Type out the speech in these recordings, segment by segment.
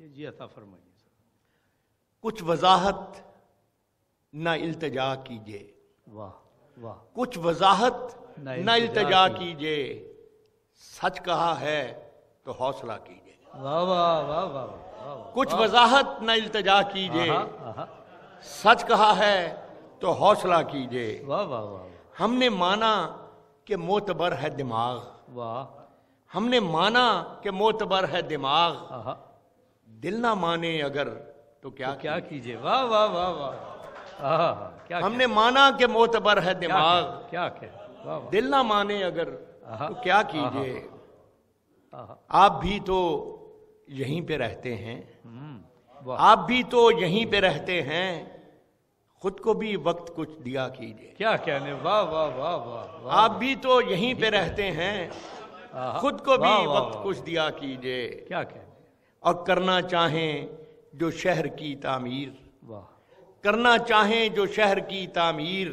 فرمائیے جی، عطا فرمائیے سر۔ کچھ وضاحت نہ التجا کیجیے، واہ واہ، کچھ وضاحت نہ التجا کیجیے، سچ کہا ہے تو حوصلہ کیجیے۔ واہ واہ واہ واہ واہ، کچھ وضاحت نہ التجا کیجیے، سچ کہا ہے تو حوصلہ کیجیے۔ واہ واہ واہ، ہم نے مانا کہ معتبر ہے دماغ، واہ، ہم نے مانا کہ معتبر ہے دماغ، دل نہ مانے اگر تو کیا کیجیے۔ واہ واہ واہ واہ، ہم نے مانا کہ معتبر ہے دماغ، کیا کہ دل نہ مانے اگر تو کیا کیجیے۔ آپ بھی تو یہیں پہ رہتے ہیں، آپ بھی تو یہیں پہ رہتے ہیں، خود کو بھی وقت کچھ دیا کیجیے۔ کیا کہنے، واہ واہ واہ واہ، آپ بھی تو یہیں پہ رہتے ہیں، خود کو بھی وقت کچھ دیا کیجیے۔ کیا کہنے، اور کرنا چاہیں جو شہر کی تعمیر، واہ، کرنا چاہیں جو شہر کی تعمیر،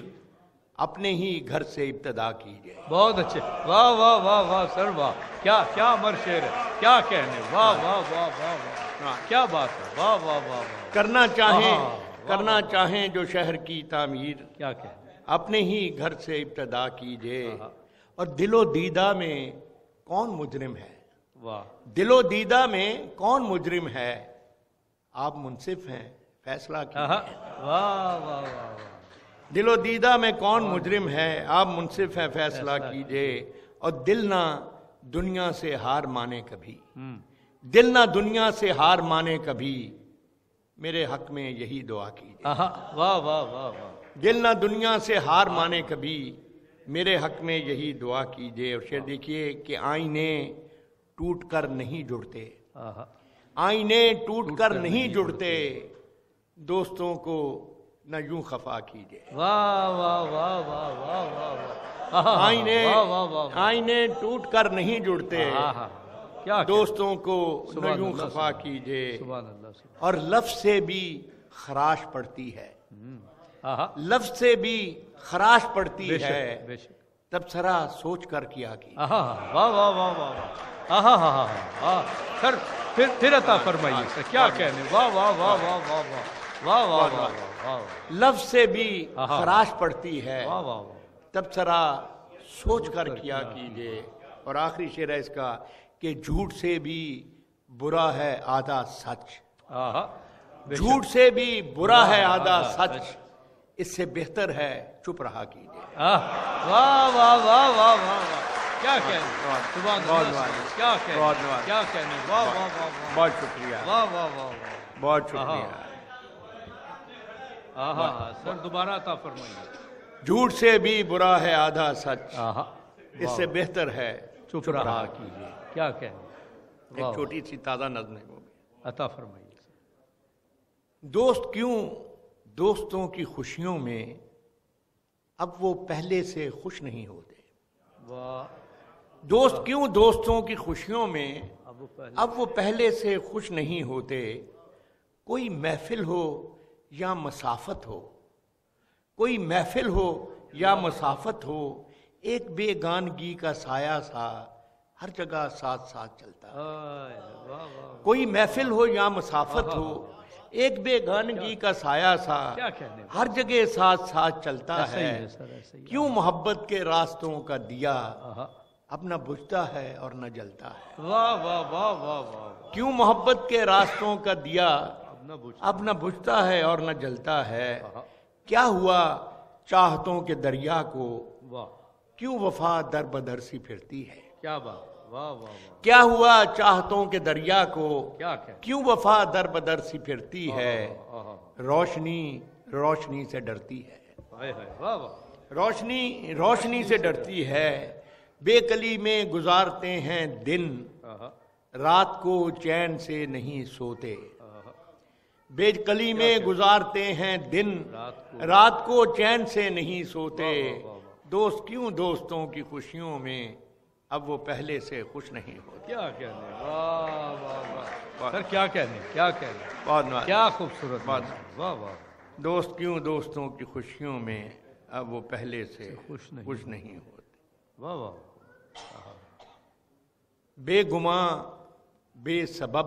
اپنے ہی گھر سے ابتدا کیجیے۔ بہت اچھے، واہ واہ واہ واہ سر، واہ، کیا امر شعر ہے، کیا کہنے، واہ واہ واہ واہ واہ، کیا بات ہے، واہ واہ واہ واہ۔ کرنا چاہیں جو شہر کی تعمیر، کیا کہنے، اپنے ہی گھر سے ابتدا کیجیے۔ اور دل و دیدہ میں کون مجرم ہے، واہ، دل و دیدہ میں کون مجرم ہے، آپ منصف ہیں فیصلہ کیجیے۔ واہ واہ واہ واہ، دل و دیدہ میں کون مجرم ہے، آپ منصف ہیں فیصلہ کیجیے۔ اور دل نہ دنیا سے ہار مانے کبھی، دل نہ دنیا سے ہار مانے کبھی، میرے حق میں یہی دعا کیجیے۔ واہ واہ واہ واہ، دل نہ دنیا سے ہار مانے کبھی، میرے حق میں یہی دعا کیجیے۔ اور شعر دیکھیے کہ آئینے ٹوٹ کر نہیں جڑتے، آئینے ٹوٹ کر نہیں جڑتے، دوستوں کو نہ یوں خفا کیجیے۔ واہ واہ واہ واہ واہ واہ، آئینے ٹوٹ کر نہیں جڑتے، دوستوں کو نہ یوں خفا کیجیے۔ اور لفظ سے بھی خراش پڑتی ہے، لفظ سے بھی خراش پڑتی ہے، تبصرہ سوچ کر کیا کی۔ واہ واہ واہ واہ، سر پھر عطا فرمائیے سر، کیا کہنے، واہ واہ واہ واہ واہ واہ واہ واہ واہ، لفظ سے بھی خراش پڑتی ہے، واہ واہ، تبصرہ سوچ کر کیا کیجیے۔ اور آخری شعر ہے اس کا کہ جھوٹ سے بھی برا ہے آدھا سچ، جھوٹ سے بھی برا ہے آدھا سچ، اس سے بہتر ہے چپ رہا کیجیے۔ واہ واہ واہ واہ واہ، کیا کہنے، سبحان اللہ، کیا کہنے، کیا کہنے، واہ واہ واہ، بہت شکریہ، واہ واہ واہ، بہت شکریہ۔ سر دوبارہ عطا فرمائیے۔ جھوٹ سے بھی برا ہے آدھا سچ، اس سے بہتر ہے چپ رہا کیجیے۔ کیا کہنے، ایک چھوٹی سی تازہ نظم ہے وہ بھی۔ عطا فرمائیے۔ دوست کیوں دوستوں کی خوشیوں میں اب وہ پہلے سے خوش نہیں ہوتے، دوست کیوں دوستوں کی خوشیوں میں اب وہ پہلے سے خوش نہیں ہوتے، کوئی محفل ہو یا مسافت ہو، کوئی محفل ہو یا مسافت ہو، ایک بیگانگی کا سایہ سا ہر جگہ ساتھ ساتھ چلتا ہے۔ کوئی محفل ہو یا مسافت ہو، ایک بیگانگی کا سایہ سا ہر جگہ ساتھ ساتھ چلتا ہے۔ کیوں محبت کے راستوں کا دیا اب نہ بجھتا ہے اور نہ جلتا ہے، واہ واہ واہ واہ واہ، کیوں محبت کے راستوں کا دیا اب نہ بجھتا ہے اور نہ جلتا ہے، کیا ہوا چاہتوں کے دریا کو کیوں وفا در بدر سی پھرتی ہے، کیا بات، واہ واہ واہ، کیا ہوا چاہتوں کے دریا کو کیوں وفا در بدر سی پھرتی ہے، روشنی روشنی سے ڈرتی ہے، روشنی روشنی سے ڈرتی ہے، بے کلی میں گزارتے ہیں دن رات کو چین سے نہیں سوتے، بے کلی میں گزارتے ہیں دن رات کو چین سے نہیں سوتے، دوست کیوں دوستوں کی خوشیوں میں اب وہ پہلے سے خوش نہیں ہوتے۔ کیا کہنے، واہ واہ واہ، سر کیا کہنے، کیا کہنے، بہت کیا خوبصورت، واہ واہ، دوست کیوں دوستوں کی خوشیوں میں اب وہ پہلے سے خوش نہیں ہوتے، واہ واہ، بے گماں بے سبب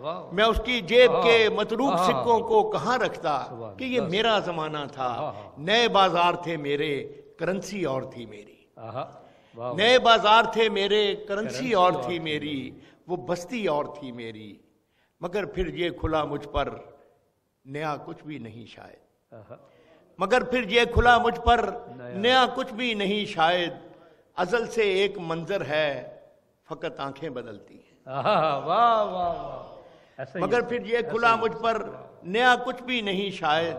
واہ میں اس کی جیب کے متروک سکوں کو کہاں رکھتا کہ یہ میرا زمانہ تھا، نئے بازار تھے میرے، کرنسی اور تھی میری، نئے بازار تھے میرے، کرنسی اور تھی میری، وہ بستی اور تھی میری، مگر پھر یہ کھلا مجھ پر نیا کچھ بھی نہیں شاید، مگر پھر یہ کھلا مجھ پر نیا کچھ بھی نہیں شاید، ازل سے ایک منظر ہے فقط آنکھیں بدلتی ہیں، واہ واہ واہ، مگر پھر یہ کھلا مجھ پر نیا کچھ بھی نہیں شاید،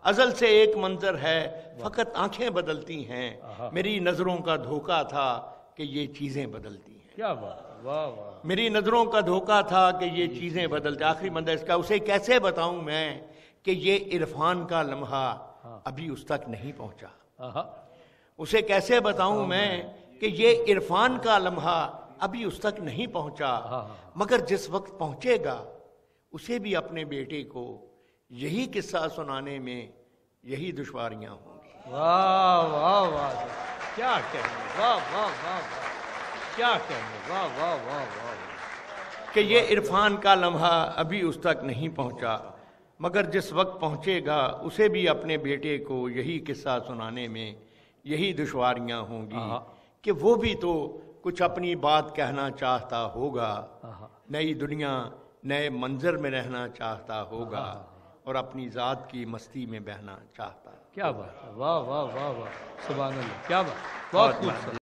ازل سے ایک منظر ہے فقط آنکھیں بدلتی ہیں، میری نظروں کا دھوکہ تھا کہ یہ چیزیں بدلتی ہیں، کیا بات، واہ واہ، میری نظروں کا دھوکہ تھا کہ یہ چیزیں بدلتی، آخری بندہ اس کا، اسے کیسے بتاؤں میں کہ یہ عرفان کا لمحہ ابھی اس تک نہیں پہنچا، اسے کیسے بتاؤں میں کہ یہ عرفان کا لمحہ ابھی اس تک نہیں پہنچا، مگر جس وقت پہنچے گا اسے بھی اپنے بیٹے کو یہی قصہ سنانے میں یہی دشواریاں ہوں گی۔ واہ واہ واہ، کیا کہنے، واہ واہ واہ واہ، کیا کہنے، واہ واہ واہ واہ، کہ یہ عرفان کا لمحہ ابھی اس تک نہیں پہنچا، مگر جس وقت پہنچے گا اسے بھی اپنے بیٹے کو یہی قصہ سنانے میں یہی دشواریاں ہوں گی، کہ وہ بھی تو کچھ اپنی بات کہنا چاہتا ہوگا، نئی دنیا نئے منظر میں رہنا چاہتا ہوگا، اور اپنی ذات کی مستی میں بہنا چاہتا ہے۔ کیا بات ہے، واہ واہ واہ واہ، سبحان اللہ، کیا بات، بہت خوبصورت۔